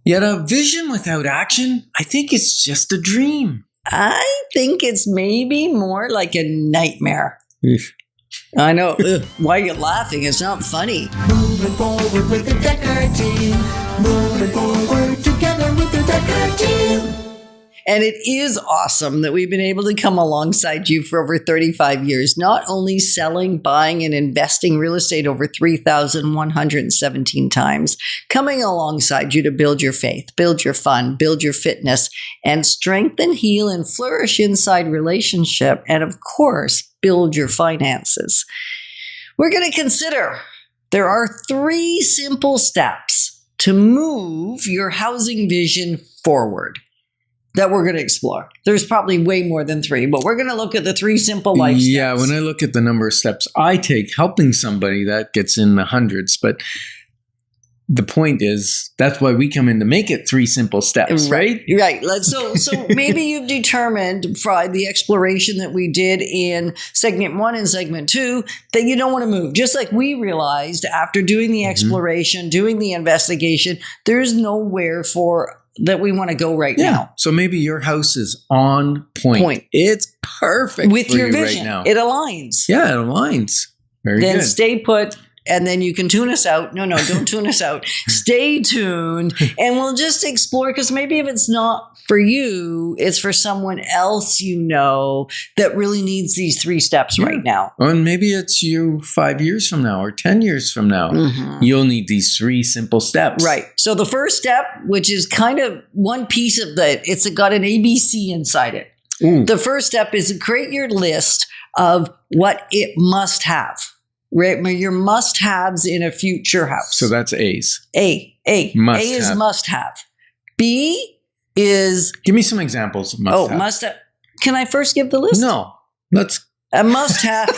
Yet a vision without action, I think it's just a dream. I think it's maybe more like a nightmare. I know. Why are you laughing? It's not funny. Moving forward with the Dekker Team. Moving forward together with the Dekker Team. And it is awesome that we've been able to come alongside you for over 35 years, not only selling, buying, and investing real estate over 3,117 times, coming alongside you to build your faith, build your fun, build your fitness, and strengthen, heal, and flourish inside relationship, and of course, build your finances. We're going to consider there are 3 simple steps to move your housing vision forward that we're going to explore. There's probably way more than 3, but we're going to look at the 3 simple life steps. Yeah, when I look at the number of steps I take helping somebody, that gets in the hundreds. But the point is, that's why we come in to make it 3 simple steps, right? Right. So maybe you've determined from the exploration that we did in segment 1 and segment 2 that you don't want to move. Just like we realized after doing the exploration, doing the investigation, there's nowhere that we want to go right now. So maybe your house is on point. It's perfect with for your you vision. Right now. It aligns. Yeah, it aligns. Very good. Then stay put. And then you can tune us out. No, don't tune us out. Stay tuned. And we'll just explore, because maybe if it's not for you, it's for someone else you know that really needs these 3 steps right now. And maybe it's you 5 years from now or 10 years from now. You'll need these 3 simple steps. Right. So the first step, which is kind of one piece of it's got an ABC inside it. The first step is to create your list of what it must have. Right, your must-haves in a future house. So that's A's. A. Must A is have. must-have. B is... Give me some examples of must-have. Oh, must-have. Can I first give the list? No. Let's... A must-have...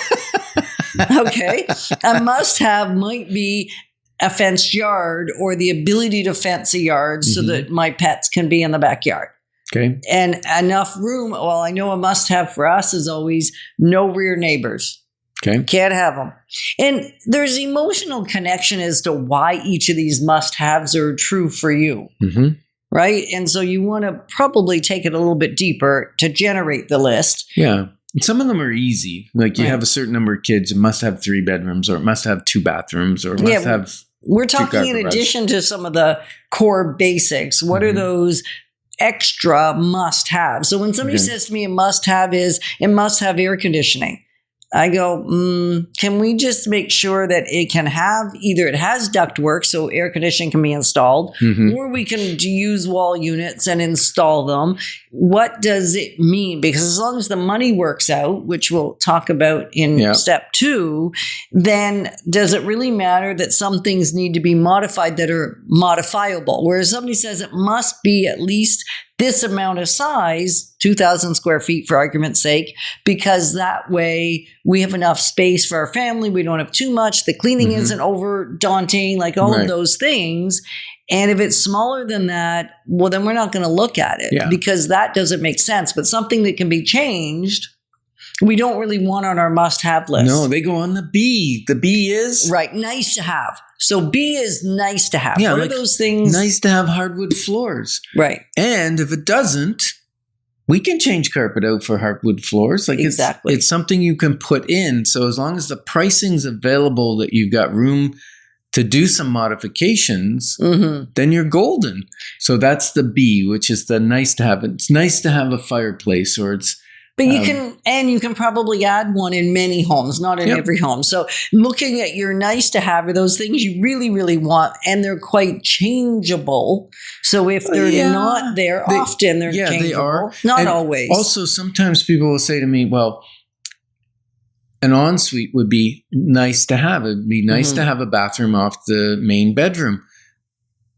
Okay. A must-have might be a fenced yard or the ability to fence a yard so that my pets can be in the backyard. Okay. And enough room. Well, I know a must-have for us is always no rear neighbors. Okay. Can't have them. And there's emotional connection as to why each of these must-haves are true for you, right? And so you want to probably take it a little bit deeper to generate the list. Yeah. And some of them are easy. Like you have a certain number of kids, it must have 3 bedrooms, or it must have 2 bathrooms, or it must have... We're talking in addition to some of the core basics. What are those extra must-haves? So when somebody says to me a must-have is, it must have air conditioning. I go, can we just make sure that it can have, either it has ductwork so air conditioning can be installed, or we can use wall units and install them. What does it mean? Because as long as the money works out, which we'll talk about in step 2, then does it really matter that some things need to be modified that are modifiable? Whereas somebody says it must be at least this amount of size, 2,000 square feet for argument's sake, because that way we have enough space for our family. We don't have too much. The cleaning isn't over daunting, like all of those things. And if it's smaller than that, well, then we're not going to look at it because that doesn't make sense. But something that can be changed, we don't really want on our must-have list. No, they go on the B. The B is? Right, nice to have. So B is nice to have. Yeah, what like are those things? Nice to have hardwood floors. Right. And if it doesn't, we can change carpet out for hardwood floors. Like it's something you can put in. So as long as the pricing's available, that you've got room to do some modifications, then you're golden. So that's the B, which is the nice to have. It's nice to have a fireplace, or it's... But you can probably add one in many homes, not in every home. So looking at your nice to have are those things you really, really want, and they're quite changeable. So if they're not there often, they're changeable. They are. Not and always. Also, sometimes people will say to me, well, an ensuite would be nice to have. It'd be nice to have a bathroom off the main bedroom.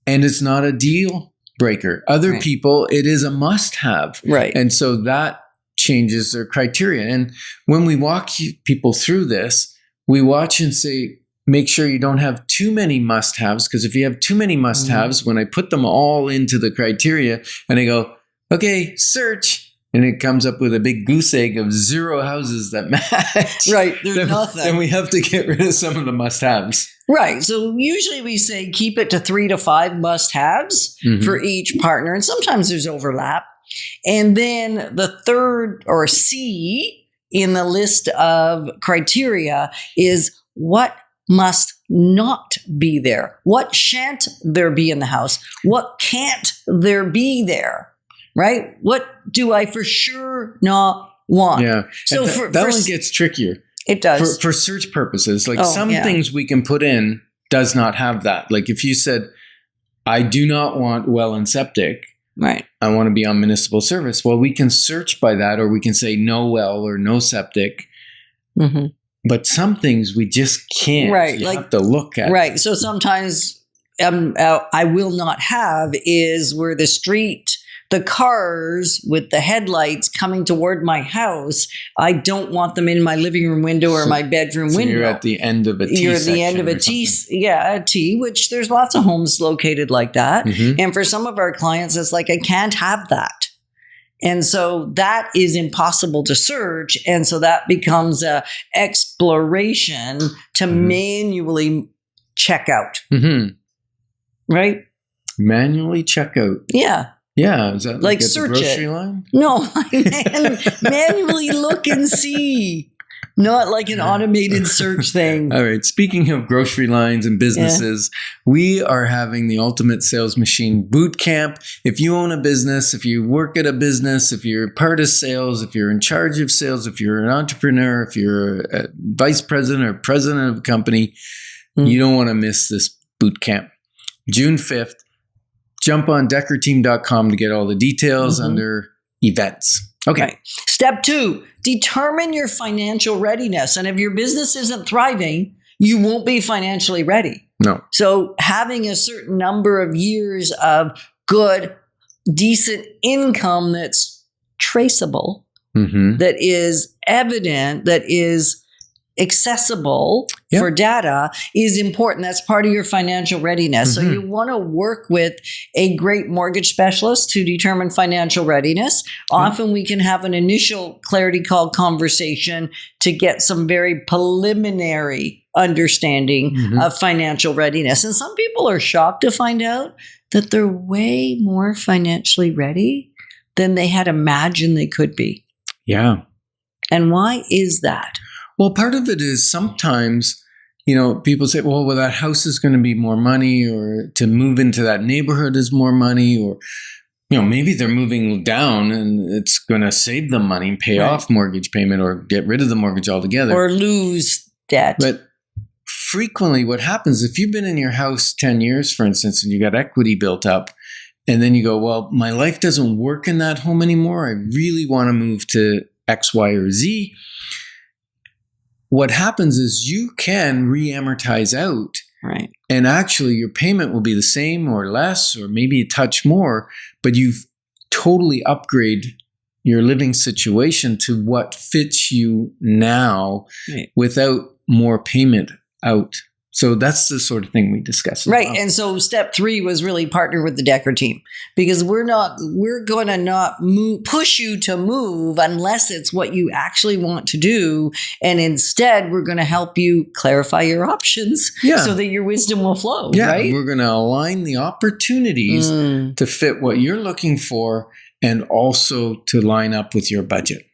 And it's not a deal breaker. Other people, it is a must have. Right. And so that changes their criteria. And when we walk people through this, we watch and say, make sure you don't have too many must-haves, because if you have too many must-haves, when I put them all into the criteria and I go, okay, search, and it comes up with a big goose egg of 0 houses that match. Right, there's nothing. Then we have to get rid of some of the must-haves. Right. So usually we say keep it to 3 to 5 must-haves for each partner. And sometimes there's overlap. And then the third, or C, in the list of criteria is what must not be there. What shan't there be in the house? What can't there be there? Right? What do I for sure not want? Yeah. So that one gets trickier. It does. For search purposes. Like some things we can put in does not have that. Like if you said, I do not want well and septic. Right. I want to be on municipal service. Well, we can search by that, or we can say no well or no septic. But some things we just can't. Right. You have to look at. Right. So sometimes I will not have is where the cars with the headlights coming toward my house, I don't want them in my living room window or my bedroom window. You're at the end of a T. You're at the end of a T. Yeah, a T, which there's lots of homes located like that. And for some of our clients, it's like, I can't have that. And so that is impossible to search. And so that becomes a exploration to manually check out. Right? Manually check out. Yeah. Yeah, is that like search the grocery it. line? No, manually look and see. Not like an automated search thing. All right. Speaking of grocery lines and businesses, we are having the Ultimate Sales Machine Boot Camp. If you own a business, if you work at a business, if you're part of sales, if you're in charge of sales, if you're an entrepreneur, if you're a vice president or president of a company, you don't want to miss this boot camp. June 5th. Jump on dekkerteam.com to get all the details under events. Okay. Right. Step 2, determine your financial readiness. And if your business isn't thriving, you won't be financially ready. No. So having a certain number of years of good, decent income that's traceable, that is evident, that is accessible for data is important. That's part of your financial readiness. So you want to work with a great mortgage specialist to determine financial readiness. Often we can have an initial clarity call conversation to get some very preliminary understanding of financial readiness. And some people are shocked to find out that they're way more financially ready than they had imagined they could be. Yeah. And why is that? Well, part of it is sometimes, people say, well, that house is going to be more money, or to move into that neighborhood is more money, or, maybe they're moving down and it's going to save them money and pay off mortgage payment or get rid of the mortgage altogether. Or lose debt. But frequently what happens, if you've been in your house 10 years, for instance, and you got equity built up, and then you go, well, my life doesn't work in that home anymore. I really want to move to X, Y, or Z. What happens is you can re-amortize out. Right. And actually your payment will be the same or less, or maybe a touch more, but you've totally upgraded your living situation to what fits you now without more payment out. So that's the sort of thing we discuss. Right. Well. And so step 3 was really partner with the Dekker team, because we're going to not push you to move unless it's what you actually want to do. And instead, we're going to help you clarify your options so that your wisdom will flow. Yeah. Right? We're going to align the opportunities to fit what you're looking for and also to line up with your budget.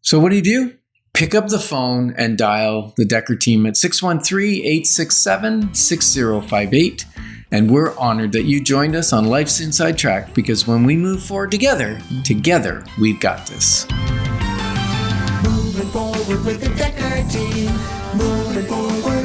So what do? Pick up the phone and dial the Dekker team at 613-867-6058. And we're honored that you joined us on Life's Inside Track, because when we move forward together, we've got this. Moving forward with the Dekker team. Moving forward.